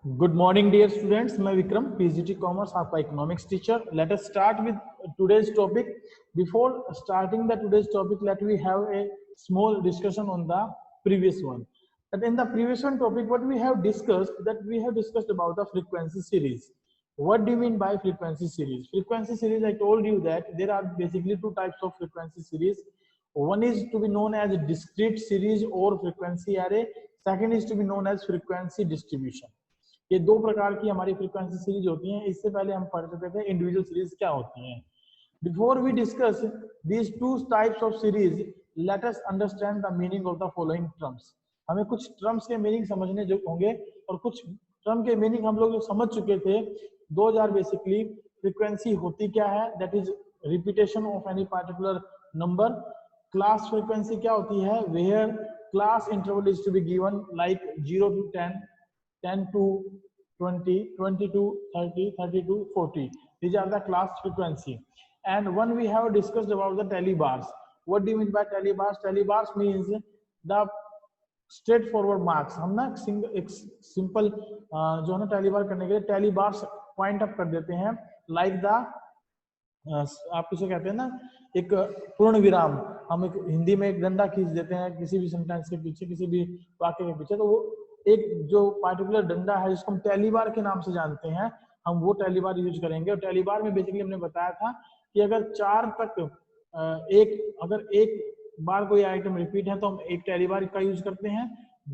Good morning dear students, मैं Vikram PGT commerce आपका economics teacher. Let us start with today's topic. Before starting the today's topic, let we have a small discussion on the previous one. That in the previous one topic, what we have discussed, that we have discussed about the frequency series. What do you mean by frequency series? Frequency series, I told you that there are basically two types of frequency series. One is to be known as discrete series or frequency array. Second is to be known as frequency distribution. ये दो प्रकार की हमारी frequency series होती हैं. इससे पहले हम पढ़ चुके थे इंडिविजुअल सीरीज क्या होती हैं. Before we discuss these two types of series, let us understand the meaning of the following terms. हमें कुछ टर्म्स के मीनिंग समझने जो होंगे और कुछ टर्म के मीनिंग हम लोग समझ चुके थे. 2000 बेसिकली फ्रीक्वेंसी होती क्या है, that is repetition of any particular number. Class frequency क्या होती है, where class interval is to be given like 0 to 10, 10 to 20, 20 to 30, 30 to 40. These are the class frequency. And one we have discussed about the telebars. What do you mean by telebars? Telebars means the straight forward marks. हम ना एक simple जो है ना टेलीबार करने के लिए टेलीबार्स point up कर देते हैं. लाइक द आप किसे कहते हैं ना, एक पूर्ण विराम. हम एक हिंदी में एक डंडा खींच देते हैं किसी भी सेंटेंस के पीछे, किसी भी वाक्य के पीछे, तो वो एक जो पार्टिकुलर डंडा है जिसको हम टेलीबार के नाम से जानते हैं, हम वो टेलीबार यूज करेंगे. और टेलीबार में बेसिकली हमने बताया था कि अगर 4 तक अगर एक बार कोई आइटम रिपीट है तो हम एक टेलीबार का यूज करते हैं.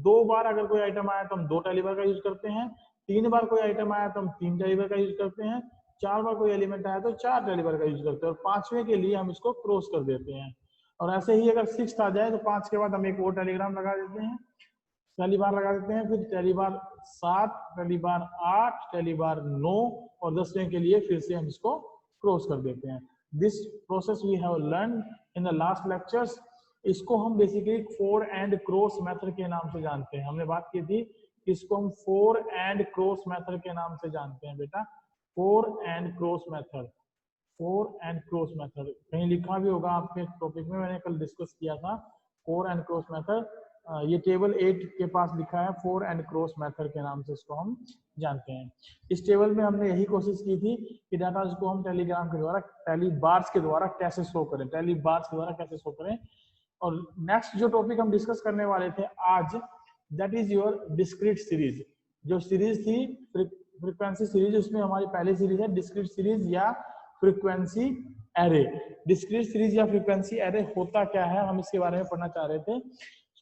2 बार अगर कोई आइटम आया तो हम 2 टेलीबार का यूज करते हैं. 3 बार कोई आइटम आया तो हम 3 टेलीबार का यूज करते हैं. 4 बार कोई एलिमेंट आया तो 4 टेलीबार का यूज करते हैं. और 5वें के लिए हम इसको क्रॉस कर देते हैं. और ऐसे ही अगर 6 आ जाए तो 5 के बाद हम एक और टेलीग्राम लगा देते हैं, टेलीबार लगा देते हैं. फिर टेलीबार 7, टेलीबार 8, टेलीबार 9 और 10वें के लिए फिर से हम इसको क्रॉस कर देते हैं. This process we have learn in the last lectures. इसको हम बेसिकली 4 एंड क्रॉस मेथड के नाम से जानते हैं. हमने बात की थी इसको हम 4 एंड क्रॉस मेथड के नाम से जानते हैं बेटा. 4 and cross method, 4 and cross method कहीं लिखा भी होगा आपके टॉपिक में, मैंने कल डिस्कस किया था. 4 एंड क्रॉस मेथड, ये टेबल 8 के पास लिखा है. 4 एंड क्रॉस मेथड के नाम से इसको हम जानते हैं. इस टेबल में हमने यही कोशिश की थी कि डाटा को हम टेलीग्राम के द्वारा, टेलीबार्स के द्वारा कैसे शो करें, टेलीबार्स के द्वारा कैसे शो करें. और नेक्स्ट जो टॉपिक हम डिस्कस करने वाले थे आज, that is your discrete series. जो सीरीज थी फ्रीक्वेंसी सीरीज, उसमें हमारी पहली सीरीज है डिस्क्रीट सीरीज या फ्रीक्वेंसी एरे. डिस्क्रीट सीरीज या फ्रीक्वेंसी एरे होता क्या है, हम इसके बारे में पढ़ना चाह रहे थे.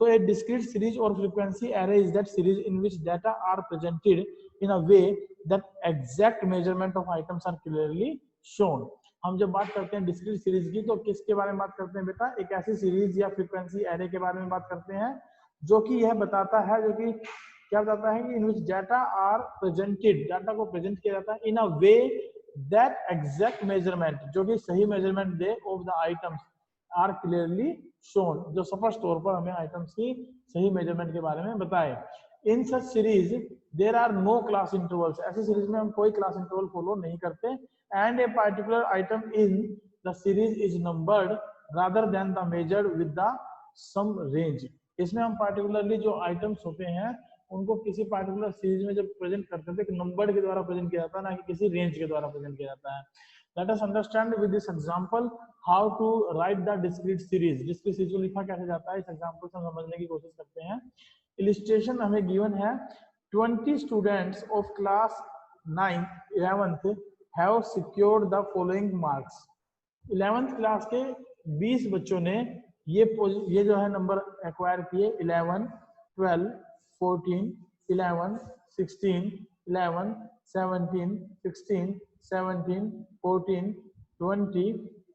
So a discrete series or frequency array is that series in which data are presented in a way that exact measurement of items are clearly shown. हम जब बात करते हैं डिस्क्रीट सीरीज की तो किसके बारे में बात करते हैं बेटा, एक ऐसी सीरीज या फ्रीक्वेंसी एरे के बारे में बात करते हैं जो कि यह बताता है, जो कि क्या बताता है कि in which data are presented, data को प्रेजेंट किया जाता है in a way that exact measurement, जो कि सही measurement they of the items are clearly shown, जो स्पष्ट तौर पर हमें आइटम्स की सही मेजरमेंट के बारे में बताए. In such series there are no class intervals. ऐसी सीरीज में हम कोई क्लास इंटरवल फॉलो नहीं करते. And a particular item in the series is numbered rather than the measured with the some range. इसमें हम पार्टिकुलरली जो आइटम्स होते हैं उनको किसी पार्टिकुलर सीरीज में जब प्रेजेंट करते थे, नंबर के द्वारा प्रेजेंट किया जाता है, ना कि किसी रेंज के द्वारा प्रेजेंट किया जाता है. Let us understand with this example how to write the discrete series. discrete series को लिखा कैसे जाता है, इस एग्जांपल से हम समझने की कोशिश करते हैं. इलिस्ट्रेशन हमें गिवन है 20 students of class 9th 11th have secured the following marks. 11th class के 20 बच्चों ने ये जो है नंबर एक्वायर किए. 11, 12, 14, 11, 16, 11, 17, 16, 17, 14, 20,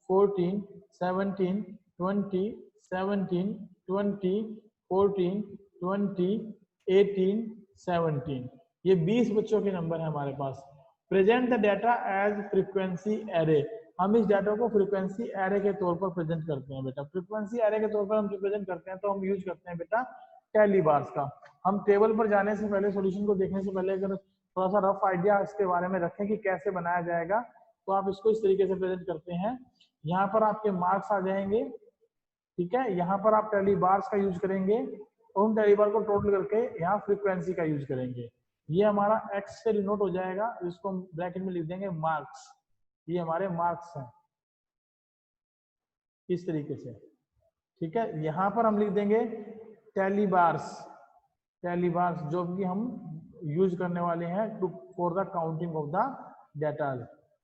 14, 17, 20, 17, 20, 14, 20, 18, 17. ये 20 बच्चों के नंबर है हमारे पास. Present the data as frequency array. हम इस डाटा को फ्रीक्वेंसी एरे के तौर पर प्रेजेंट करते हैं बेटा. फ्रीक्वेंसी एरे के तौर पर हम जो प्रेजेंट करते हैं तो हम यूज करते हैं बेटा टेलीबार्स का. हम टेबल पर जाने से पहले, सॉल्यूशन को देखने से पहले अगर थोड़ा सा रफ आइडिया इसके बारे में रखें कि कैसे बनाया जाएगा, तो आप इसको इस तरीके से प्रेजेंट करते हैं. यहाँ पर आपके मार्क्स आ जाएंगे, ठीक है. यहाँ पर आप टेलीबार्स का यूज करेंगे और उन टेलीबार को टोटल करके यहाँ फ्रीक्वेंसी का यूज करेंगे. ये हमारा x से डिनोट हो जाएगा, इसको हम ब्रैकेट में लिख देंगे मार्क्स, ये हमारे मार्क्स हैं इस तरीके से, ठीक है। यहाँ पर हम लिख देंगे टैली बार्स, टैली बार्स जो कि हम यूज करने वाले हैं to for the counting of the data,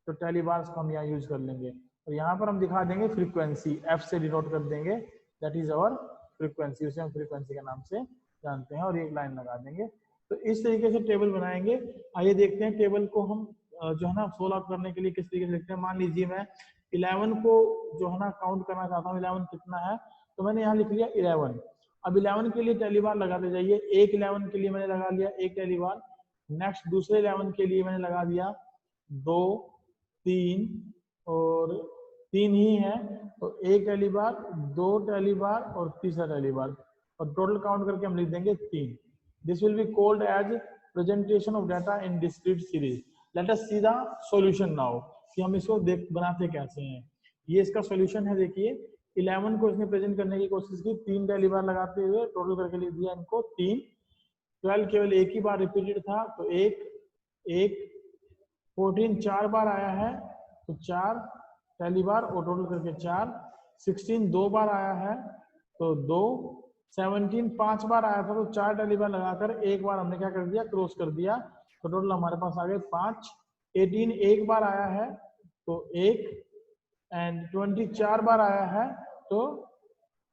तो टैली बार्स को हम यहाँ यूज कर लेंगे। और यहाँ पर हम दिखा देंगे फ्रीक्वेंसी, एफ से डिनोट कर देंगे, दैट इज आवर फ्रीक्वेंसी, उसे हम फ्रीक्वेंसी के नाम से जानते हैं, और एक लाइन लगा देंगे। तो इस तरीके से टेबल बनाएंगे। आइए देखते हैं टेबल को हम जो है ना सोल्व आउट करने के लिए किस तरीके से लिखते हैं। मान लीजिए मैं 11 को जो है ना काउंट करना चाहता हूँ, 11 कितना है, तो मैंने यहाँ लिख लिया 11। अब 11 के लिए टैली बार लगाते जाइए, एक 11 के लिए मैंने लगा लिया एक टैली बार, नेक्स्ट दूसरे 11 के लिए मैंने लगा दिया 2 3 और 3 ही है, तो एक टैली बार, 2 टैली बार और तीसरा टैली बार, और टोटल काउंट करके हम लिख देंगे 3। This will be called as presentation of data in discrete series. Let us see the solution now, कि हम इसको देख बनाते कैसे हैं। ये इसका सॉल्यूशन है, देखिए 11 को इसने प्रेजेंट करने की कोशिश की, 3 टैली बार लगाते हुए टोटल करके लिख दिया इनको 3। 12 केवल एक ही बार रिपीटेड था, तो 1 14 4 बार आया है, तो 4 टैली बार और टोटल करके 4। 16 2 बार आया है, तो 2। 17 5 बार आया था, तो 4 टैली बार लगाकर एक बार हमने क्या कर दिया, क्रॉस कर दिया, तो टोटल हमारे पास आ गए 5। 18 एक बार आया है, तो 1, एंड 20 4 बार आया है, तो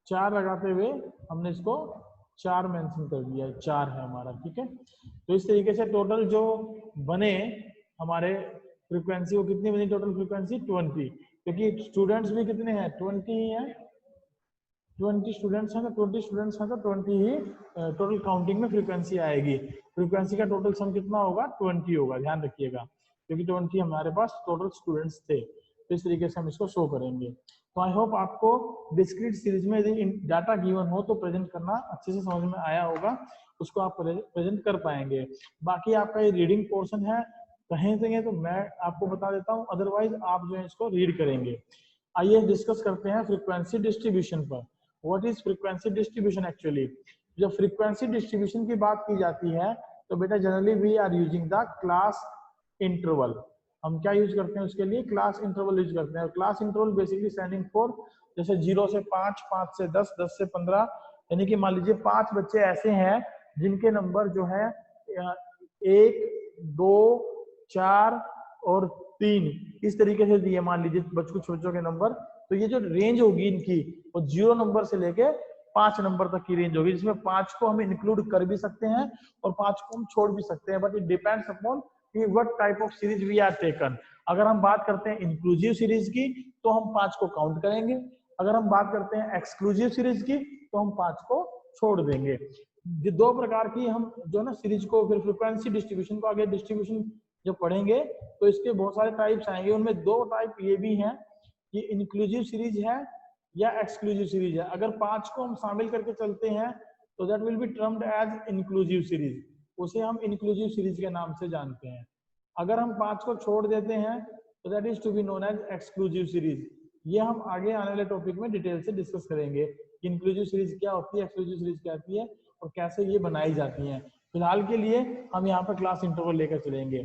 4 लगाते हुए हमने इसको 4 मेंशन कर दिया, 4 है हमारा, ठीक है। तो इस तरीके से टोटल जो बने हमारे फ्रीक्वेंसी, वो कितनी बनी टोटल फ्रीक्वेंसी 20, क्योंकि स्टूडेंट्स भी कितने हैं 20 ही हैं, 20 स्टूडेंट्स हैं, तो 20 स्टूडेंट्स हैं तो 20 ही टोटल काउंटिंग में फ्रीक्वेंसी आएगी। फ्रीक्वेंसी का टोटल सम कितना होगा 20 होगा, ध्यान रखिएगा, क्योंकि 20 हमारे पास टोटल स्टूडेंट्स थे। तो इस तरीके से हम इसको शो करेंगे। तो आई होप आपको डिस्क्रीट सीरीज में यदि डाटा गिवन हो तो प्रेजेंट करना अच्छे से समझ में आया होगा, उसको आप प्रेजेंट कर पाएंगे। बाकी आपका ये रीडिंग पोर्शन है, कहीं से तो मैं आपको बता देता हूँ, अदरवाइज आप जो है इसको रीड करेंगे। आइए डिस्कस करते हैं फ्रीक्वेंसी डिस्ट्रीब्यूशन पर। What is frequency distribution actually. जब फ्रीक्वेंसी डिस्ट्रीब्यूशन की बात की जाती है तो बेटा generally we are using the class interval. हम क्या यूज करते हैं उसके लिए, क्लास इंटरवल यूज करते हैं। Class interval basically standing for, जैसे 0 से 5, 5 से 10, 10 से 15, यानी कि मान लीजिए 5 बच्चे ऐसे हैं जिनके नंबर जो है 1 2 4 और 3 इस तरीके से दिए, मान लीजिए कुछ बच्चों के नंबर। तो ये जो रेंज होगी इनकी वो 0 नंबर से लेके 5 नंबर तक की रेंज होगी, जिसमें 5 को हम इंक्लूड कर भी सकते हैं और 5 को हम छोड़ भी सकते हैं, बट इट डिपेंड्स अपॉन कि what type of series we are taken. अगर हम बात करते हैं इंक्लूसिव सीरीज की तो हम 5 को काउंट करेंगे, अगर हम बात करते हैं एक्सक्लूसिव सीरीज की तो हम 5 को छोड़ देंगे। ये दो प्रकार की हम जो ना सीरीज को, फिर फ्रीक्वेंसी डिस्ट्रीब्यूशन को आगे डिस्ट्रीब्यूशन जब पढ़ेंगे तो इसके बहुत सारे टाइप्स आएंगे। उनमें 2 टाइप ये भी हैं कि इंक्लूसिव सीरीज है या एक्सक्लूसिव सीरीज है। अगर 5 को हम शामिल करके चलते हैं तो that will be termed as inclusive series, उसे हम इंक्लूसिव सीरीज के नाम से जानते हैं। अगर हम 5 को छोड़ देते हैं तो that is to be known as exclusive series. ये हम आगे आने वाले टॉपिक में डिटेल से डिस्कस करेंगे कि इंक्लूसिव सीरीज क्या होती है, एक्सक्लूसिव सीरीज क्या होती है और कैसे ये बनाई जाती हैं। फिलहाल के लिए हम यहाँ पर क्लास इंटरवल लेकर चलेंगे।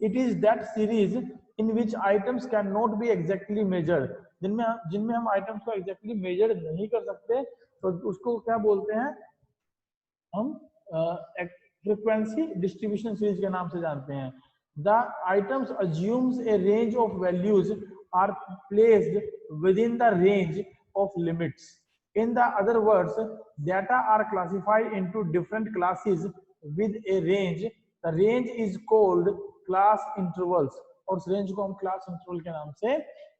It is that series in which items can not be exactly measured, जिनमें हम आइटम्स को एग्जैक्टली मेजर नहीं कर सकते, तो उसको क्या बोलते हैं हम फ्रीक्वेंसी डिस्ट्रीब्यूशन सीरीज के नाम से जानते हैं। The items assumes a range of values are placed within the range of limits. In the other words, data are classified into different classes with a range. The range is called class intervals, और उस range को हम class interval के नाम से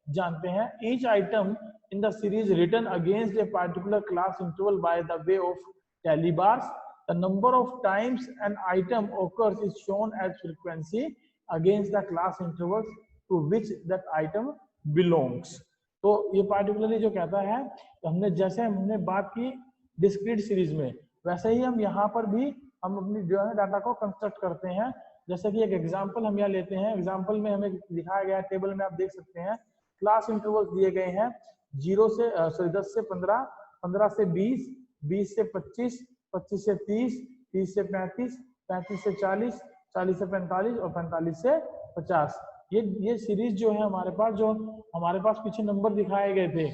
जानते हैं। Each item in the series written against a particular class interval by the way of tally bars. The number of times an item occurs is shown as frequency against the class intervals to which that item belongs. तो ये particularly जो कहता है, तो हमने जैसे हमने बात की डिस्क्रीट सीरीज में, वैसे ही हम यहाँ पर भी हम अपनी जो है डाटा को कंस्ट्रक्ट करते हैं। जैसे कि एक एग्जांपल हम यहाँ लेते हैं। एग्जांपल में हमें दिखाया गया है, टेबल में आप देख सकते हैं क्लास इंटरवल्स दिए गए हैं 10 से 15, 15 से 20, 20 से 25, 25 से 30, 30 से 35, 35 से 40, 40 से 45 और 45 से 50। ये सीरीज जो है हमारे पास, जो हमारे पास पीछे नंबर दिखाए गए थे,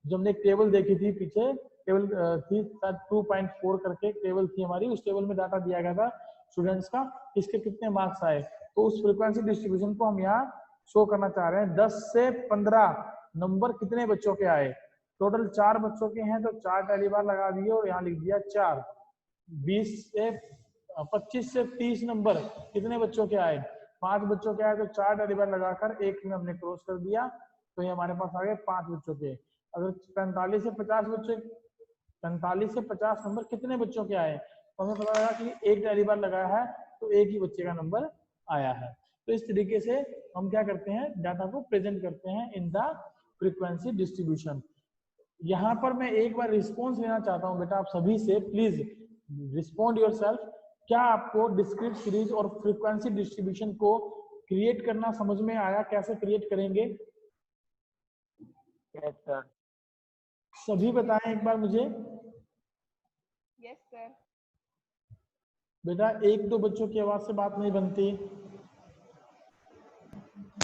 जो हमने एक टेबल देखी थी पीछे, टेबल थी 2.4 करके टेबल थी हमारी, उस टेबल में डाटा दिया गया था स्टूडेंट्स का, इसके कितने मार्क्स आए। तो उस फ्रीक्वेंसी डिस्ट्रीब्यूशन को हम यहाँ शो करना चाह रहे हैं। 10 से 15 नंबर कितने बच्चों के आए। टोटल 4 बच्चों के हैं तो 4 टैली बार लगा दिए और यहाँ लिख दिया 4। 25 से 30 नंबर कितने बच्चों के आए, 5 बच्चों के आए तो 4 टैली बार लगाकर 1 में हमने क्रॉस कर दिया, तो ये हमारे पास आ गए 5 बच्चों के। अगर 45 से 50 बच्चे, 45 से 50 नंबर कितने बच्चों के आए, तो हमें पता लगा कि 1 टैली बार लगाया है तो 1 ही बच्चे का नंबर आया है। तो इस तरीके से हम क्या करते हैं, डाटा को प्रेजेंट करते हैं इन द फ्रीक्वेंसी डिस्ट्रीब्यूशन। यहाँ पर मैं एक बार रिस्पॉन्स लेना चाहता हूँ बेटा आप सभी से, प्लीज रिस्पॉन्ड योरसेल्फ। क्या आपको डिस्क्रीट सीरीज और फ्रीक्वेंसी डिस्ट्रीब्यूशन को क्रिएट करना समझ में आया, कैसे क्रिएट करेंगे? Yes sir. सभी बताएं एक बार मुझे। Yes sir. बेटा 1-2 बच्चों की आवाज से बात नहीं बनती।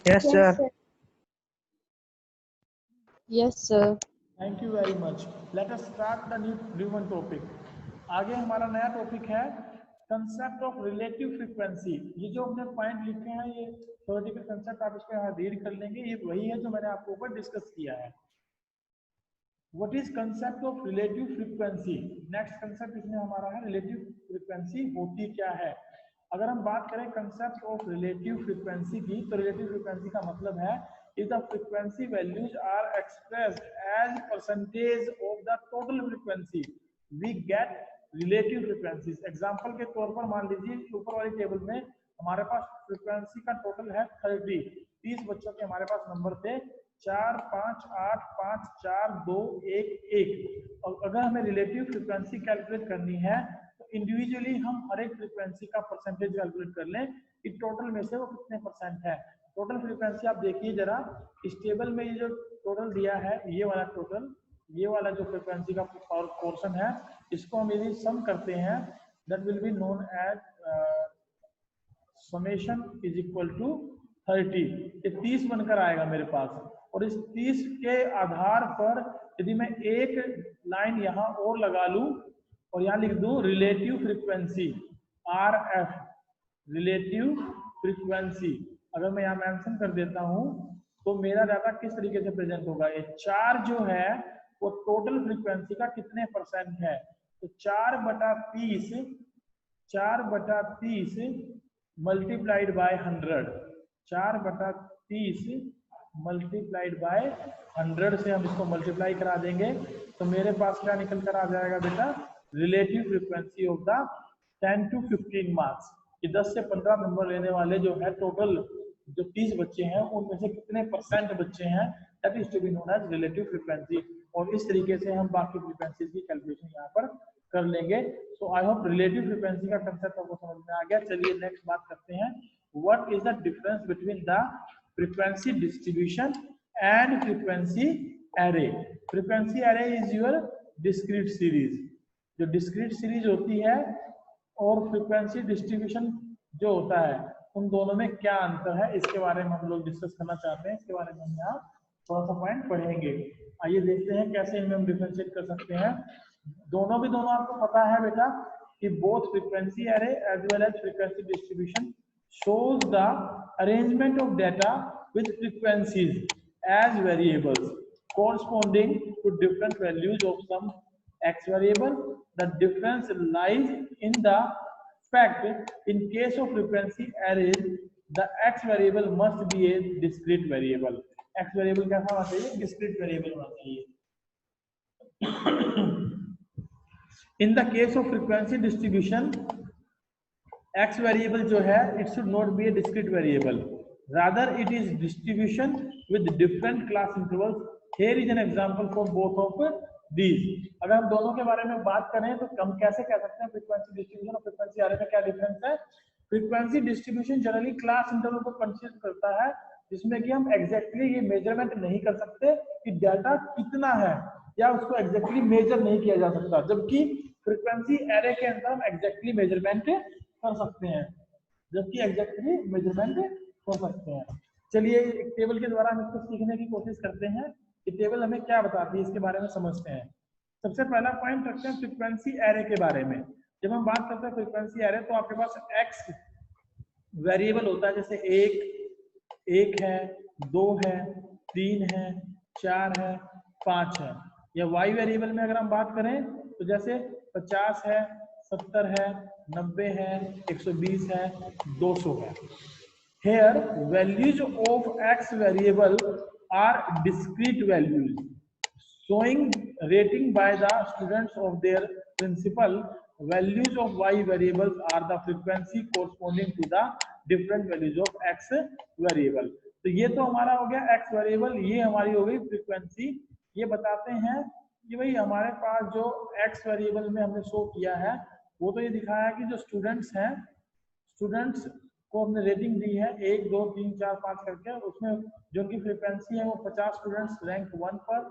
Yes sir. Yes sir. Thank you very much. Late us start the new one topic. आगे हमारा नया टॉपिक है कंसेप्ट ऑफ रिलेटिव फ्रीक्वेंसी। ये जो हमने पॉइंट लिखे हैं ये थ्योरेटिकल कंसेप्ट आप इसको यहाँ रीड कर लेंगे, ये वही है जो मैंने आपको ऊपर डिस्कस किया है। What is concept of relative frequency. Next concept इसमें हमारा है रिलेटिव फ्रीक्वेंसी होती क्या है। अगर हम बात करें कंसेप्ट ऑफ रिलेटिव फ्रीक्वेंसी की, तो रिलेटिव फ्रीक्वेंसी का मतलब है if the frequency values are expressed as percentage of the total frequency we get relative frequencies। Example के तौर पर मान लीजिए ऊपर वाली टेबल में हमारे पास फ्रीक्वेंसी का टोटल है 30 बच्चों के हमारे पास नंबर थे 4 5 8 5 4 2 1 1। और अगर हमें रिलेटिव फ्रीक्वेंसी कैलकुलेट करनी है तो इंडिविजुअली हम हर एक फ्रीक्वेंसी का परसेंटेज कैलकुलेट कर लें कि टोटल में से वो कितने परसेंट है। टोटल फ्रीक्वेंसी आप देखिए जरा इस टेबल में, ये जो टोटल दिया है ये वाला टोटल, ये वाला जो फ्रीक्वेंसी का पोर्शन है इसको हम यदि सम करते हैं that will be known as summation is equal to 30। ये 30 बनकर आएगा मेरे पास, और इस 30 के आधार पर यदि मैं एक लाइन यहाँ और लगा लूं और यहाँ लिख दूं relative frequency RF, relative frequency अगर मैं यहाँ मेंशन कर देता हूँ तो मेरा डाटा किस तरीके से प्रेजेंट होगा। ये 4 जो है वो टोटल फ्रीक्वेंसी का कितने परसेंट है, तो 4/30 मल्टीप्लाइड बाय 100, 4/30 मल्टीप्लाइड बाय 100 से हम इसको मल्टीप्लाई करा देंगे तो मेरे पास क्या निकल कर आ जाएगा बेटा, relative frequency of the 10 to 15 marks. कि 10 से 15 नंबर लेने वाले जो है टोटल जो 30 बच्चे हैं उनमें से कितने परसेंट बच्चे हैं, that is to be known as relative frequency. और इस तरीके से हम बाकी फ्रीक्वेंसीज की कैलकुलेशन यहाँ पर कर लेंगे। सो आई होप रिलेटिव फ्रीक्वेंसी का कंसेप्ट आपको समझ में आ गया। चलिए नेक्स्ट बात करते हैं, what is the difference between the frequency distribution and frequency array. Frequency array is your discrete series. जो डिस्क्रीट सीरीज होती है और फ्रीक्वेंसी डिस्ट्रीब्यूशन जो होता है उन दोनों में क्या अंतर है, इसके बारे में हम लोग डिस्कस करना चाहते हैं। इसके बारे में हम यहाँ थोड़ा सा पॉइंट पढ़ेंगे। आइए देखते हैं कैसे इनमें हम डिफरेंशिएट कर सकते हैं। दोनों आपको पता है बेटा कि both frequency array as well as frequency distribution shows the arrangement of data with frequencies as variables corresponding to different values of some x variable. The difference lies in the fact in case of frequency arrays the x variable must be a discrete variable. x variable कैसा होना चाहिए, discrete variable होना चाहिए। In the case of frequency distribution x variable जो है it should not be a discrete variable, rather it is distribution with different class intervals. Here is an example for both of these. अगर हम दोनों के बारे में बात करें तो हम कैसे कह सकते हैं फ्रीक्वेंसी डिस्ट्रीब्यूशन और फ्रीक्वेंसी एरे में क्या डिफरेंस है। Frequency distribution generally class interval को कंसीडर करता है जिसमें कि हम एग्जैक्टली ये मेजरमेंट नहीं कर सकते कि डाटा कितना है या उसको एग्जैक्टली मेजर नहीं किया जा सकता, जबकि फ्रीक्वेंसी एरे के अंदर हम एग्जैक्टली मेजरमेंट कर सकते हैं, जबकि एग्जैक्टली मेजरमेंट कर सकते हैं। चलिए एक टेबल के द्वारा हम इसको सीखने की कोशिश करते हैं कि टेबल हमें क्या बताती है, इसके बारे में समझते हैं। सबसे पहला पॉइंट रखते हैं फ्रीक्वेंसी एरे के बारे में। जब हम बात करते हैं फ्रीक्वेंसी एरे, तो आपके पास एक्स वेरिएबल होता है, जैसे एक है, 2 है, 3 है, 4 है, 5 है। या वाई वेरिएबल में अगर हम बात करें तो जैसे 50 है, 70 है, 90 है, 120 है, 200 है। Here values of x variable are discrete values showing rating by the students of their principal. Values of y variables are the frequency corresponding to the different values of x variable. तो ये तो हमारा हो गया x variable, ये हमारी हो गई फ्रीक्वेंसी। ये बताते हैं कि भाई हमारे पास जो x वेरिएबल में हमने शो किया है वो तो ये दिखाया कि जो स्टूडेंट्स हैं, स्टूडेंट्स को हमने रेटिंग दी है 1 2 3 4 5 करके, उसमें जो की फ्रीक्वेंसी है वो 50 स्टूडेंट्स रैंक 1 पर,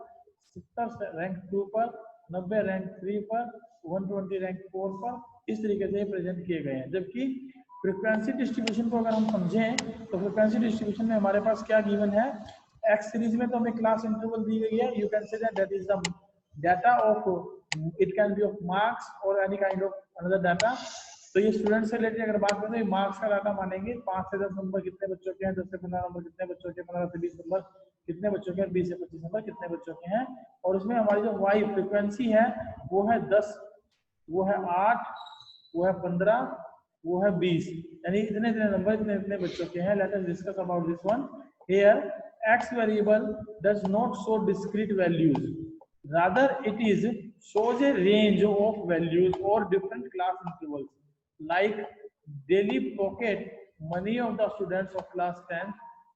70 रैंक 2 पर, 90 रैंक 3 पर, 120 रैंक 4 पर, इस तरीके से प्रेजेंट किए गए हैं। जबकि फ्रीक्वेंसी डिस्ट्रीब्यूशन को अगर हम समझें तो फ्रीक्वेंसी डिस्ट्रीब्यूशन में हमारे पास क्या गिवन है, एक्स सीरीज में तो हमें क्लास इंटरवल दी गई है, you can say that is the data of, it can be of marks और any kind of another data. तो ये स्टूडेंट से रिलेटेड अगर बात करें तो मार्क्स का डाटा मानेंगे, 5 से 10 नंबर कितने बच्चों के हैं, 10 से 15 नंबर कितने बच्चों के, 15 से 20 नंबर कितने बच्चों के हैं, 20 से 25 नंबर कितने बच्चों के हैं। और उसमें हमारी जो वाई फ्रीक्वेंसी है वो है 10, वो है 8, वो है 15, वो है 20, यानी इतने इतने नंबर इतने इतने बच्चों के हैं। Let us discuss about this one. Here x variable does not show discrete values, rather it is shows a range of values or different class intervals, like daily pocket money of the students of class 10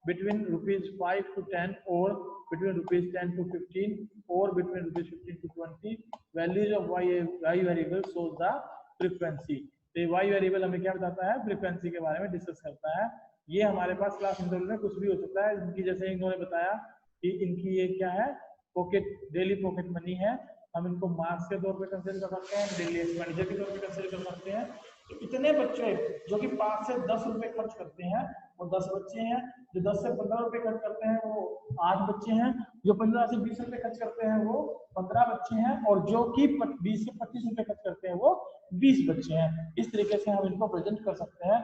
between rupees 5 to 10 or between rupees 10 to 15 or between rupees 15 to 20. Values of y variable shows the frequency. तो y variable हमें क्या बताता है, frequency के बारे में discuss करता है। ये हमारे पास क्लास इंटरवल में कुछ भी हो सकता है। इनकी जैसे इन्होंने बताया कि इनकी ये क्या है, पॉकेट डेली पॉकेट मनी है, हम इनको मार्क्स के तौर पे कंसीडर कर सकते हैं, डेली एक्सपेंडिचर के तौर पे कंसीडर कर सकते हैं। तो इतने बच्चे जो कि 5 से 10 रुपए खर्च करते हैं वो 10 बच्चे हैं, जो 10 से 15 रुपए खर्च करते हैं वो 8 बच्चे हैं, जो 15 से 20 रुपए खर्च करते हैं वो 15 बच्चे हैं, और जो कि 20 से 25 रुपए खर्च करते हैं वो 20 बच्चे हैं। इस तरीके से हम इनको प्रेजेंट कर सकते हैं।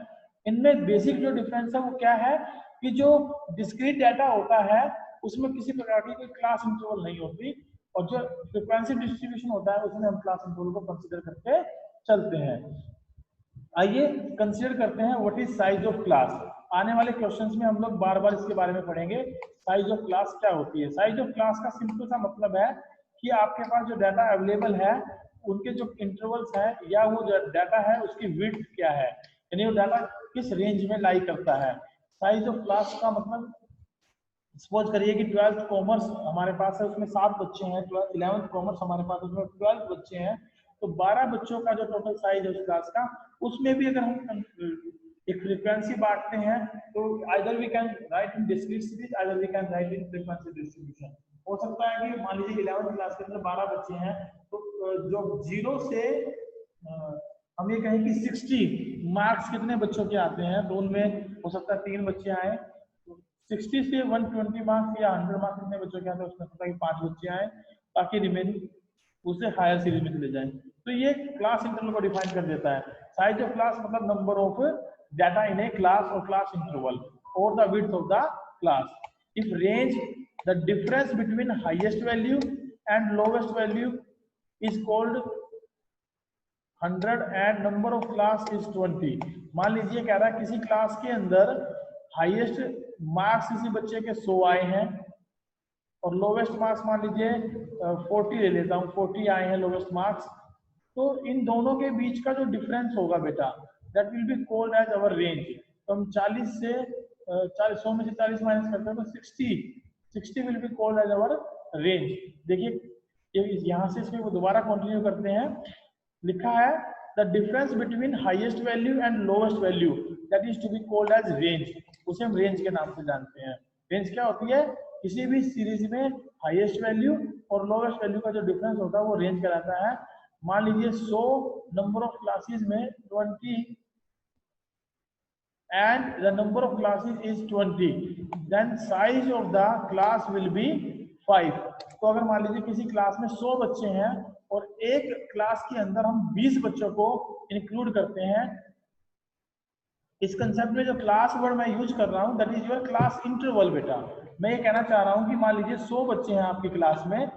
इनमें बेसिक जो डिफरेंस है वो क्या है कि जो डिस्क्रीट डाटा होता है उसमें किसी प्रकार की कोई क्लास इंटरवल नहीं होती, और जो फ्रीक्वेंसी डिस्ट्रीब्यूशन होता है उसमें हम क्लास इंटरवल को कंसीडर करके चलते हैं। आइए कंसीडर करते हैं what is size of class. आने वाले क्वेश्चंस में हम लोग बार बार इसके बारे में पढ़ेंगे, साइज ऑफ क्लास क्या होती है। साइज ऑफ क्लास का सिंपल सा मतलब है कि आपके पास जो डाटा अवेलेबल है उनके जो इंटरवल्स है या वो जो डाटा है उसकी विड्थ क्या है, यानी वो डाटा किस रेंज में लाई करता है। साइज ऑफ क्लास का मतलब सपोज करिए कि 12th कॉमर्स हमारे पास है, उसमें 7 बच्चे हैं, 11th कॉमर्स हमारे पास उसमें 12 बच्चे हैं, तो 12 बच्चों का जो टोटल साइज है उस क्लास का, उसमें भी अगर हम एक फ्रीक्वेंसी बांटते हैं तो either we can write in discrete series, either we can write in frequency distribution. हो सकता है कि मान लीजिए 11th क्लास के अंदर 12 बच्चे हैं, तो जो 0 से हम ये कहें कि 60 मार्क्स कितने बच्चों के आते हैं, तो उनमें हो सकता है 3 बच्चे आए, 60 से 120 मार्क्स या 100 मार्क्स कितने बच्चों के आते हैं, उसमें सकता है कि 5 बच्चे आए, बाकी रिमेनिंग उससे हायर सीरीज में चले जाएं। तो ये क्लास इंटरवल को डिफाइन कर देता है। साइज ऑफ क्लास मतलब number of data in a class और क्लास इंटरवल और the width of the class. If range the difference between highest value and lowest value is called 100 and number of class is 20। मान लीजिए कह रहा है किसी class के अंदर हाईएस्ट मार्क्स किसी बच्चे के 100 आए हैं और लोवेस्ट मार्क्स मान लीजिए 40 ले लेता हूँ, 40 आए हैं लोवेस्ट मार्क्स, तो इन दोनों के बीच का जो डिफरेंस होगा बेटा that will be called as our range. तो हम 40 से 100 में से 40 माइनस करते हैं तो 60 will be called as our range. देखिए यहाँ से इसमें दोबारा कंटिन्यू करते हैं, लिखा है the difference between highest value and lowest value that is to be called as range. उसे हम रेंज के नाम से जानते हैं। रेंज क्या होती है, किसी भी सीरीज में हाईएस्ट वैल्यू और लोवेस्ट वैल्यू का जो डिफरेंस होता है वो रेंज कहलाता है। मान लीजिए 100 नंबर ऑफ क्लासेस में 20 and the number of classes is 20, then size of the class will be 5. तो अगर मान लीजिए किसी क्लास में 100 बच्चे हैं और एक क्लास के अंदर हम 20 बच्चों को इंक्लूड करते हैं, इस कंसेप्ट में जो क्लास वर्ड मैं यूज कर रहा हूं that is your class interval. बेटा मैं ये कहना चाह रहा हूं कि मान लीजिए 100 बच्चे हैं आपकी क्लास में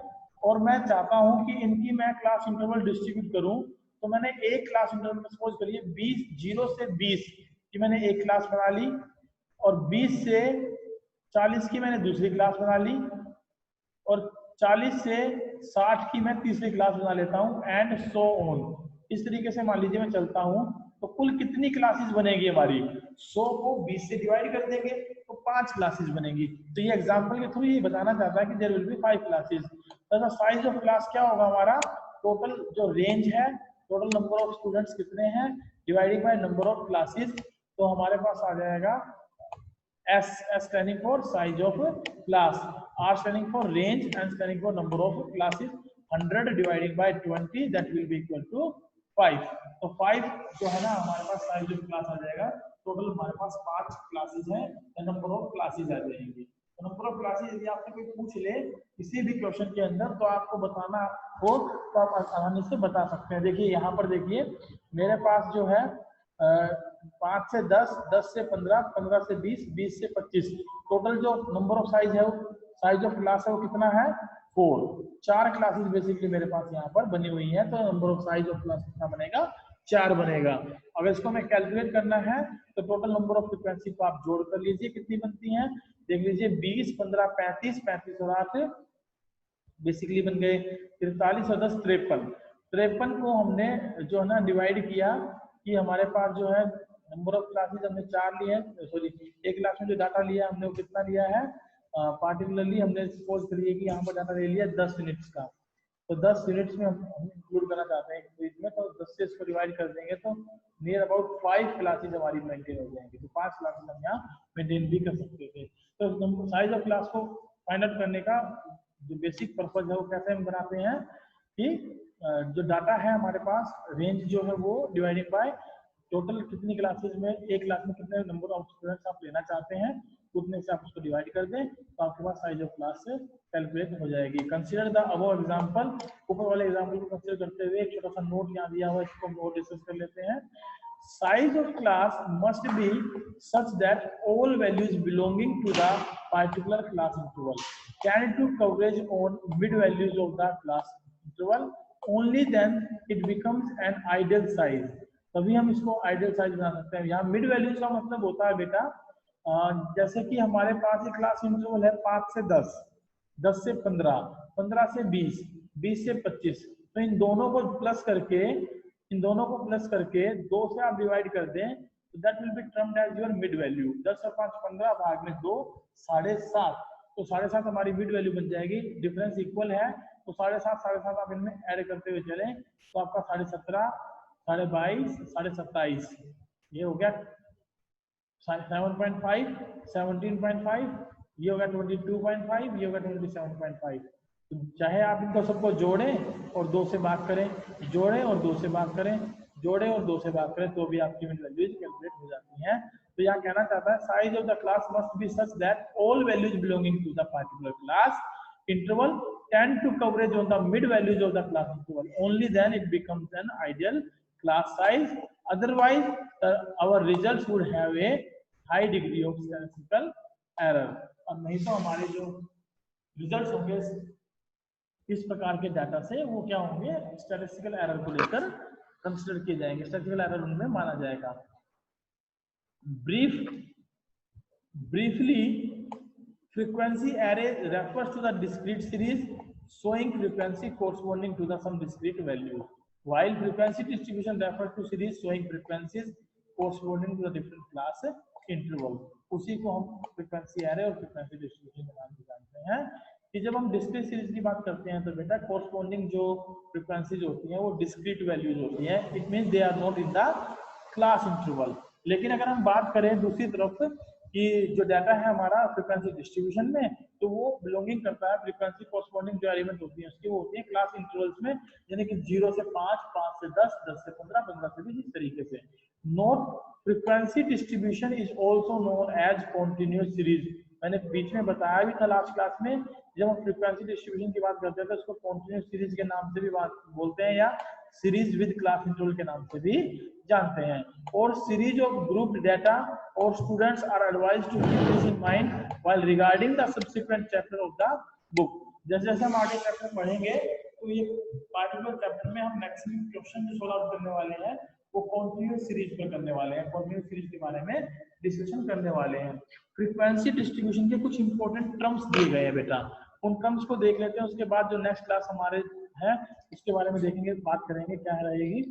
और मैं चाहता हूं कि इनकी मैं क्लास इंटरवल डिस्ट्रीब्यूट करूं, तो मैंने एक क्लास इंटरवल में सपोज करिए 20 0 से 20 की मैंने एक क्लास बना ली और 20 से 40 की मैंने दूसरी क्लास बना ली और 40 से 60 की मैं तीसरी क्लास बना लेता हूं एंड सो ऑन। इस तरीके से मान लीजिए मैं चलता हूं तो कुल कितनी क्लासेस बनेगी हमारी, 100 को 20 से डिवाइड कर देंगे तो 5 क्लासेस बनेगी। तो ये एग्जांपल के थ्रू ये बताना चाहता है कि देयर विल बी 5 क्लासेस। तो साइज ऑफ क्लास क्या होगा हमारा, टोटल जो रेंज है, टोटल नंबर ऑफ स्टूडेंट्स कितने हैं dividing by number of classes, तो हमारे पास आ जाएगा S standing for size of class, R standing for range and standing for number of classes, 100 dividing by 20 that will be equal to 5। तो 5 जो है ना हमारे पास साइज ऑफ क्लास आ जाएगा। Total हमारे पास 5 क्लासेस हैं, नंबर ऑफ क्लासेस आ जाएंगे। तो नंबर ऑफ क्लासेस यदि आपसे कोई पूछ ले किसी भी क्वेश्चन के अंदर तो आपको बताना हो तो आप आसानी से बता सकते हैं। देखिए यहाँ पर देखिए मेरे पास जो है 5 से 10, 10 से 15, 15 से 20, 20 से 25, टोटल जो नंबर ऑफ साइज है साइज ऑफ क्लास है वो कितना है 4। 4 क्लासेस बेसिकली मेरे पास यहाँ पर बनी हुई है, तो number of size of class कितना बनेगा 4 बनेगा। अगर इसको हमें कैलकुलेट करना है तो टोटल नंबर ऑफ फ्रीक्वेंसी को आप जोड़ कर लीजिए कितनी बनती है, देख लीजिए 20, 15, 35, 35 और 8 बेसिकली बन गए 43 और 10 53। 53 को हमने जो है ना डिवाइड किया कि हमारे पास जो है नंबर ऑफ क्लासेस हमने 4 लिए हैं, सॉरी एक क्लास में जो डाटा लिया हमने वो कितना लिया है, पार्टिकुलरली हमने सपोज करिए कि यहाँ पर डाटा ले लिया 10 यूनिट्स का, तो 10 यूनिट्स में हम इंक्लूड करना चाहते हैं क्विज में, तो 10 से इसको डिवाइड कर देंगे तो नियर अबाउट 5 क्लासेस हमारी मेंटेन हो जाएंगी। तो 5 क्लासेस हम यहाँ मेंटेन भी कर सकते थे। तो साइज ऑफ क्लास को फाइंड आउट करने का जो बेसिक पर्पज है वो कैसे हम बनाते हैं कि जो डाटा है हमारे पास रेंज जो है वो डिवाइडेड बाय टोटल कितनी क्लासेस में, एक क्लास में कितने नंबर ऑफ स्टूडेंट्स आप लेना चाहते हैं उतने से आप उसको डिवाइड कर दें तो आपके पास साइज ऑफ क्लास से कैलकुलेट हो जाएगी। कंसीडर द अबव एग्जांपल, ऊपर वाले एग्जांपल को कंसीडर करते हुए एक छोटा सा नोट यहाँ दिया हुआ है, इसको हम और डिस्कस कर लेते हैं। Size of class must be such that all values belonging to the particular class interval can do coverage on mid values of the class interval, only then it becomes an ideal size। तभी हम इसको ideal size बना सकते हैं। यहाँ mid values का मतलब होता है बेटा जैसे कि हमारे पास एक क्लास इंटरवल है 5 से 10, 10 से 15, 15 से 20, 20 से 25, तो इन दोनों को प्लस करके 2 से आप डिवाइड कर दें तो that will be termed as your mid value. 10 और 5 15 भाग में 2 7.5, तो 7.5 हमारी मिड वैल्यू बन जाएगी। डिफरेंस इक्वल है तो 7.5 आप इनमें ऐड करते हुए चलें तो आपका 17.5, 22.5, 27.5 ये हो गया 7.5, 17.5, ये हो गया 22.5, ये हो गया 27.5। तो चाहे आप इनको सबको जोड़ें और 2 से बात करें, जोड़ें और 2 से बात करें, जोड़ें और 2 से बात करें तो भी आपकी मिड वैल्यूज कैलकुलेट हो जाती हैं। तो यहाँ कहना चाहता है size of the class must be such that all values belonging to the particular class interval tend to coverage on the mid values of the class interval, only then it becomes an ideal class size, otherwise our results would have a high degree of statistical error। और नहीं तो हमारे जो results होंगे इस प्रकार के data से वो क्या होंगे, स्टैटिस्टिकल एरर को लेकर कंसिडर किए जाएंगे, स्टैटिस्टिकल एरर उनमें माना जाएगा। Briefly, frequency array refers to the discrete series showing frequency corresponding to the some discrete value, while frequency distribution refers to series showing frequencies corresponding to the different class interval। उसी को हम frequency array और frequency distribution के नाम से जानते हैं कि जब हम डिस्क्रीट सीरीज की बात करते हैं तो बेटा कोरस्पॉन्डिंग जो फ्रीक्वेंसीज होती हैं वो डिस्क्रीट वैल्यूज होती हैं, it means they are not in the class interval. लेकिन अगर हम बात करें दूसरी तरफ कि जो डाटा है हमारा फ्रीक्वेंसी डिस्ट्रीब्यूशन में तो वो बिलोंगिंग करता है फ्रीक्वेंसी कोरस्पॉन्डिंग जो एलिमेंट होती है उसकी वो होती है क्लास इंटरवल्स में, यानी कि 0 से 5, 5 से 10, 10 से 15, 15 से 20 इस तरीके से। Note frequency distribution is also known as continuous series. मैंने बीच में बताया भी था लास्ट क्लास में, जब हम फ्रीक्वेंसी डिस्ट्रीब्यूशन की बात करते हैं तो उसको कॉन्टिन्यूस सीरीज के नाम से भी बात बोलते हैं या सीरीज विद क्लास इंटरवल के नाम से भी जानते हैं। और सीरीज ऑफ ग्रुप डेटा और students are advised to keep this in mind while regarding the subsequent chapter of the book. जैसे जैसे हम आगे चैप्टर पढ़ेंगे तो ये पार्टिकुलर चैप्टर में हम मैक्सिमम क्वेश्चन जो सॉल्व करने वाले हैं वो कॉन्टिन्यूस सीरीज पर करने वाले हैं, कॉन्टिन्यूस सीरीज के बारे में डिस्कशन करने वाले हैं। फ्रीक्वेंसी डिस्ट्रीब्यूशन के कुछ इंपॉर्टेंट टर्म्स दिए गए हैं बेटा, उन टर्म्स को देख लेते हैं, उसके बाद जो नेक्स्ट क्लास हमारे है उसके बारे में देखेंगे, बात करेंगे क्या रहेगी।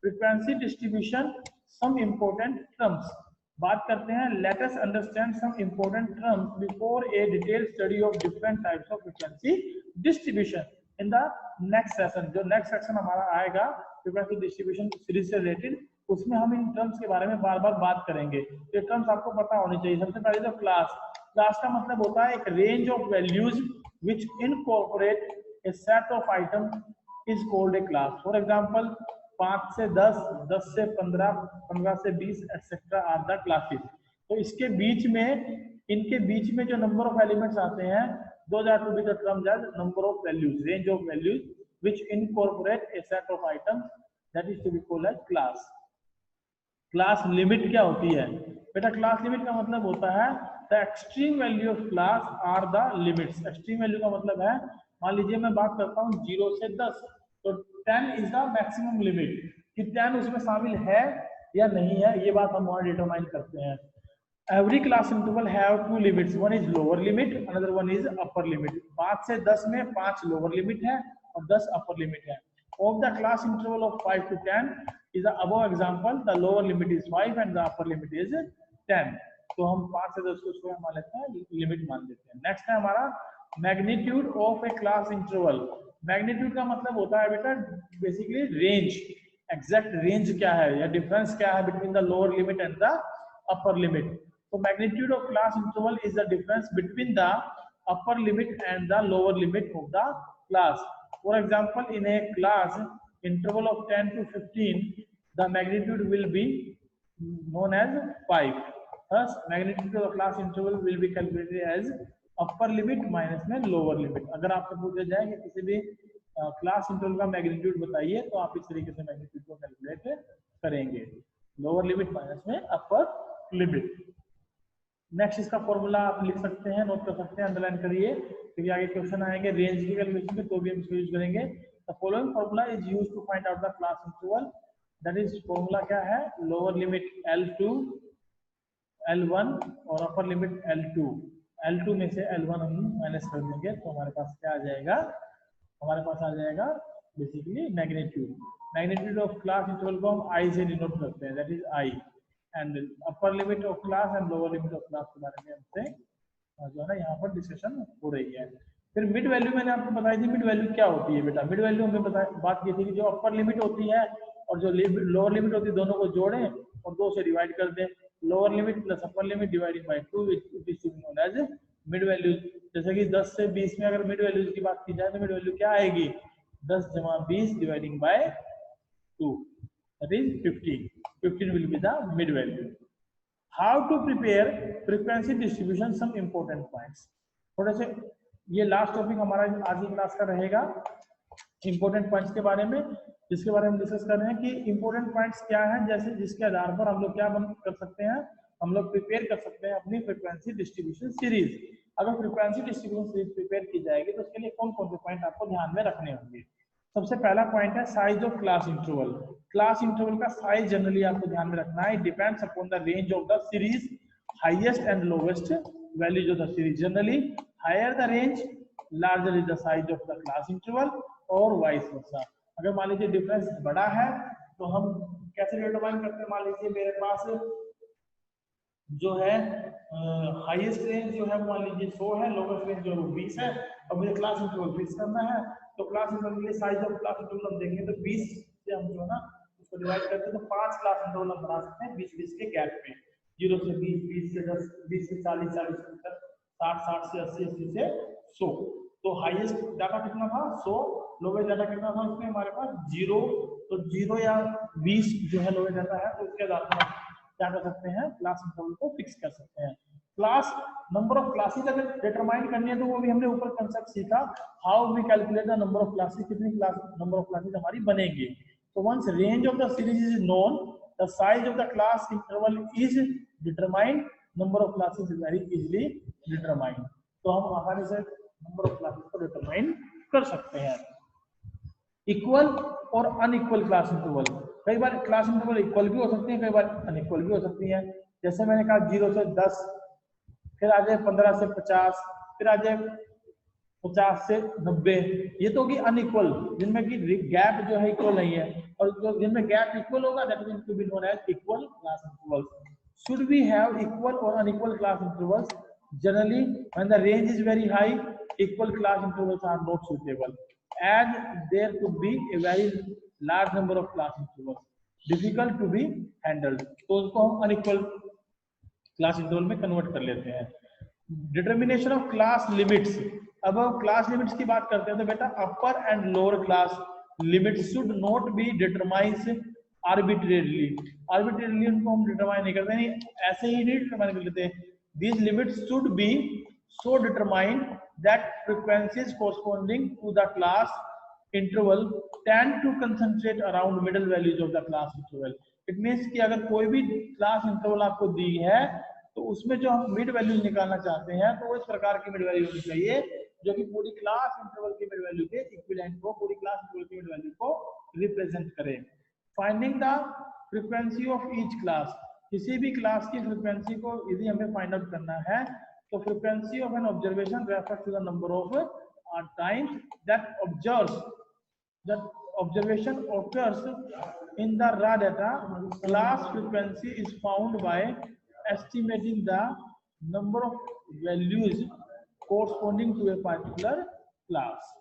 Frequency distribution some important terms बात करते हैं। Let us understand some important terms before a detailed study of different types of frequency distribution in the next session. जो नेक्स्ट सेक्शन हमारा आएगा फ्रीक्वेंसी डिस्ट्रीब्यूशन सीरीज से रिलेटेड, उसमें हम in terms के बारे में बार बार बात करेंगे। ये टर्म्स आपको पता होनी चाहिए। सबसे पहले तो क्लास, क्लास का मतलब होता है एक range of values which incorporate a set of item is called a class. For example, 5 से 10, 10 से 15, 15 से 20 etc. are the classes. तो इसके बीच में, इनके बीच में जो नंबर ऑफ एलिमेंट्स आते हैं, those are to be the terms as number of values, range of values which incorporate a set of items that is to be called as class. Class limit क्या होती है बेटा? Class limit का मतलब होता है the extreme value of class are the limits. Extreme value का मतलब है, मान लीजिए मैं बात करता हूँ 0 से 10, तो 10 इज द मैक्सिमम लिमिट, कि 10 उसमें शामिल है या नहीं है, ये बात हम वहां डिटरमाइन करते हैं। Every class interval have to limits, one is lower limit, another one is upper limit. 5 से 10 में 5 लोअर लिमिट है और 10 अपर लिमिट है। Of the class interval of 5 to 10 is the above example, the lower limit is 5 and the upper limit is 10. तो हम 5 से 10 को मान लेते हैं, लिमिट मान लेते हैं। नेक्स्ट है हमारा magnitude of A class interval. Magnitude का मतलब होता है बेटा बेसिकली रेंज, एग्जैक्ट रेंज क्या है या डिफरेंस क्या है between the lower limit and the upper limit. तो magnitude of class interval is the difference between the upper limit and the lower limit of the class. For example, in a class interval of 10 to 15, the magnitude will be known as 5. Thus, magnitude of the class interval will be calculated as upper limit minus में lower limit. अगर आपसे पूछा जाए कि किसी भी class interval का magnitude बताइए, तो आप इस तरीके से मैग्नीट्यूड को कैलकुलेट करेंगे, लोअर लिमिट माइनस में अपर लिमिट। नेक्स्ट इसका फॉर्मूला आप लिख सकते हैं, नोट कर सकते हैं, अंडरलाइन करिए, क्योंकि आगे क्वेश्चन आएंगे रेंज की कैलकुलेशन में, तो भी हम इसको यूज करेंगे। The following formula is used to find out the class interval. That is formula क्या है? Lower limit L2, L1 और upper limit L2. L2 में से L1 हम माइनस कर देंगे तो हमारे पास क्या आ जाएगा? हमारे पास आ जाएगा basically magnitude. Magnitude of class interval को हम I से डिनोट करते हैं, that is I. And upper limit of class and lower limit of class के बारे में हमसे जो है ना यहाँ पर डिस्कशन हो रही है। फिर मिड वैल्यू मैंने आपको बताई थी, मिड वैल्यू क्या होती है बेटा? मिड वैल्यू हमने बात की थी कि जो अपर लिमिट होती है और जो लोअर लिमिट होती है दोनों को जोड़ें और 2 से डिवाइड कर दें। Lower limit plus upper limit dividing by 2 it is known as mid value. जैसे कि 10 से 20 में अगर मिड वैल्यू की बात की जाए तो मिड वैल्यू क्या आएगी? 10 जमा 20 dividing by 2, that is 15. 15 will be the mid value. How to prepare frequency distribution, some important points. थोड़े से ये लास्ट टॉपिक हमारा आज की क्लास का रहेगा, इंपॉर्टेंट पॉइंट्स के बारे में, जिसके बारे में डिस्कस कर रहे हैं कि इंपॉर्टेंट पॉइंट्स क्या है, जैसे जिसके आधार पर हम लोग क्या कर सकते हैं, हम लोग प्रिपेयर कर सकते हैं अपनी फ्रीक्वेंसी डिस्ट्रीब्यूशन सीरीज। अगर फ्रीक्वेंसी डिस्ट्रीब्यूशन सीरीज प्रिपेयर की जाएगी तो उसके लिए कौन कौन से पॉइंट आपको ध्यान में रखने होंगे? सबसे पहला पॉइंट है size of class interval. Class interval का साइज जनरली आपको ध्यान में रखना है, it depends upon the range of the series, highest and lowest values of the series. Generally higher the range, larger is the size of the class interval और vice versa। अगर मान लीजिए difference बड़ा है तो हम कैसे डिटरमाइन करते हैं? मान लीजिए मेरे पास जो है हाईएस्ट रेंज जो है मान लीजिए 100 है, लोवेस्ट रेंज जो है 20 है, और मुझे क्लास इंटरवल फिक्स करना है, तो क्लास इंटरवल के लिए साइज ऑफ क्लास इंटरवल हम देखेंगे तो 20 से हम जो है ना उसको डिवाइड करते हैं तो 5 क्लास इंटरवल हम बना सकते हैं 20-20 के गैप में, 0 से 20, 20 से 10, 20 से 40, 40 से 50, 60, 60 से 80, 80 से 100। तो हाईएस्ट डाटा कितना था? 100। लोवेस्ट डाटा कितना था उसमें हमारे पास? 0। तो 0 या 20 जो है लोवेस्ट डाटा है, तो उसके आधार पर क्या कर सकते हैं, क्लास इंटरवल को फिक्स कर सकते हैं। क्लास नंबर ऑफ क्लासेस अगर डिटरमाइन करनी है तो वो भी हमने ऊपर कंसेप्ट सीखा, how we calculate the number of classes, कितनी क्लास नंबर ऑफ क्लासेस हमारी बनेंगी। तो once range of the series is known, the size of the class interval is determined, number of classes is very easily determined. तो हम आसानी से number of classes को determine कर सकते हैं। इक्वल और अनइक्वल क्लास इंटरवल, कई बार क्लास इंटरवल इक्वल भी हो सकती है, कई बार अनइक्वल भी हो सकती है। जैसे मैंने कहा 0 से 10, फिर आ जाए 15 से 50, फिर आ जाए 50 से 90, ये तो होगी अनइक्वल, जिनमें की गैप जो है इक्वल नहीं है। और जो जिनमें गैप इक्वल होगा that means to be known as equal class intervals. Should we have equal or unequal class intervals? Generally, when the range is very high, equal class intervals are not suitable, as there could be a very large number of class intervals, difficult to be handled. तो उसको हम unequal class interval में convert कर लेते हैं। Determination of class limits. अब हम class limits की बात करते हैं तो बेटा upper and lower class limits should not be determined arbitrarily उनको हम डिटरमाइन नहीं करते, नहीं ऐसे ही नहीं डिटरमाइन कर लेते। These limits should be so determined that frequencies corresponding to the class interval tend to concentrate around middle values of the class interval. It means कि अगर कोई भी क्लास इंटरवल आपको दी है तो उसमें जो हम मिड वैल्यूज निकालना चाहते हैं तो इस प्रकार की मिड वैल्यू होनी चाहिए जो कि पूरी क्लास इंटरवल की मिड वैल्यू के इक्विवेलेंट को, पूरी क्लास इंटरवल की मिड वैल्यू को रिप्रेजेंट करे। Finding the frequency of each class, किसी भी क्लास की फ्रीक्वेंसी को यदि हमें फाइंड आउट करना है तो frequency of an observation refers to the number of times that observation occurs in the raw data. Class frequency is found by estimating the number of values corresponding to a particular class.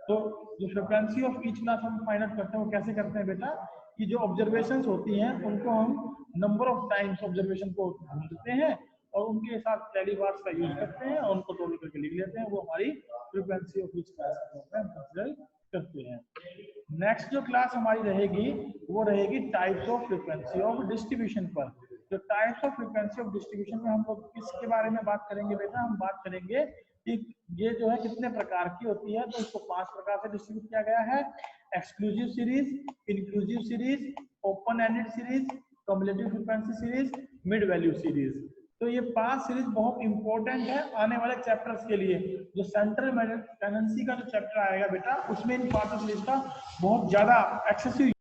तो जो frequency of each class हम find out करते हैं वो कैसे करते हैं बेटा, कि जो ऑब्जर्वेशंस होती हैं उनको हम नंबर ऑफ टाइम्स ऑब्जर्वेशन को ढूंढते हैं और उनके साथ टैली बार्स का यूज करते हैं और उनको टोटल करके लिख लेते हैं, वो हमारी फ्रीक्वेंसी ऑफ ईच क्लास हम कंसीडर करते हैं। नेक्स्ट जो क्लास हमारी रहेगी वो रहेगी types of frequency of distribution पर। तो types of frequency of distribution में हम लोग किसके बारे में बात करेंगे बेटा, हम बात करेंगे कि ये जो है कितने प्रकार की होती है। तो इसको 5 प्रकार से डिस्ट्रीब्यूट किया गया है, exclusive series, inclusive series, open ended series, cumulative frequency series, mid value series. तो ये 5 सीरीज बहुत इंपॉर्टेंट है आने वाले चैप्टर्स के लिए। जो सेंट्रल टेंडेंसी का जो चैप्टर आएगा बेटा उसमें इन 5 सीरीज का बहुत ज्यादा एक्सेसिव